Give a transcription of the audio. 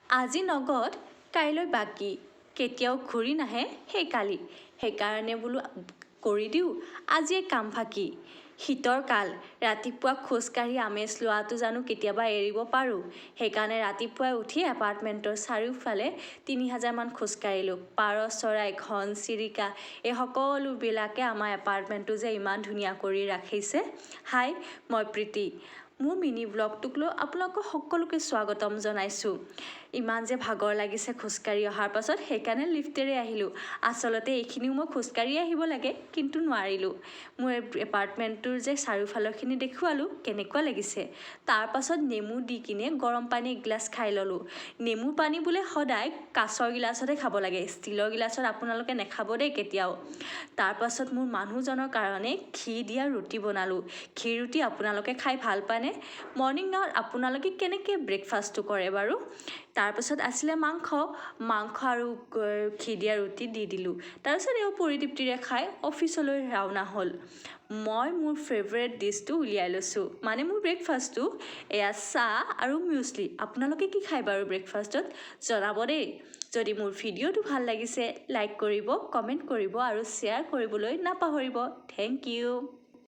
আজি নগদ কাইলৈ বাকী কেতিয়াও ঘূৰি নাহে সেই কালি সেইকাৰণে বোলো কৰি দিওঁ আজিয়ে কাম ফাঁকি শীতৰ কাল ৰাতিপুৱা খোজকাঢ়ি আমেজ লোৱাটো জানো কেতিয়াবা এৰিব পাৰোঁ সেইকাৰণে ৰাতিপুৱাই উঠি এপাৰ্টমেণ্টৰ চাৰিওফালে ৩,০০০ মান খোজকাঢ়িলোঁ পাৰ চৰাই ঘন চিৰিকা এই সকলোবিলাকে আমাৰ এপাৰ্টমেণ্টটো যে ইমান ধুনীয়া কৰি ৰাখিছে হাই মই প্ৰীতি মোৰ মিনি ব্লগটোক লৈ আপোনালোকক সকলোকে স্বাগতম জনাইছোঁ ইমান যে ভাগৰ লাগিছে খোজকাঢ়ি অহাৰ পাছত সেইকাৰণে লিফ্টেৰে আহিলোঁ আচলতে এইখিনিও মই খোজকাঢ়ি আহিব লাগে কিন্তু নোৱাৰিলোঁ মোৰ এপাৰ্টমেণ্টটোৰ যে চাৰিওফালৰখিনি দেখুৱালোঁ কেনেকুৱা লাগিছে তাৰ পাছত নেমু দি কিনে গৰম পানী এগিলাচ খাই ল'লোঁ নেমু পানী বোলে সদায় কাঁচৰ গিলাচতে খাব লাগে ষ্টীলৰ গিলাচত আপোনালোকে নেখাব দেই কেতিয়াও তাৰ পাছত মোৰ মানুহজনৰ কাৰণে ঘি দিয়া ৰুটি বনালোঁ ঘি ৰুটি আপোনালোকে খাই ভাল পায়নে মৰ্ণিং আৱাৰত আপোনালোকে কেনেকৈ ব্ৰেকফাষ্টটো কৰে বাৰু তাৰপাছত আছিলে মাংস আৰু ঘি দিয়া ৰুটি দি দিলোঁ তাৰপিছত এও পৰিতৃপ্তিৰে খাই অফিচলৈ ৰাওনা হ'ল মই মোৰ ফেভৰেট ডিছটো উলিয়াই লৈছোঁ মানে মোৰ ব্ৰেকফাষ্টটো এয়া চাহ আৰু মিউছলি আপোনালোকে কি খায় বাৰু ব্ৰেকফাষ্টত জনাব দেই যদি মোৰ ভিডিঅ'টো ভাল লাগিছে লাইক কৰিব কমেণ্ট কৰিব আৰু শ্বেয়াৰ কৰিবলৈ নাপাহৰিব থেংক ইউ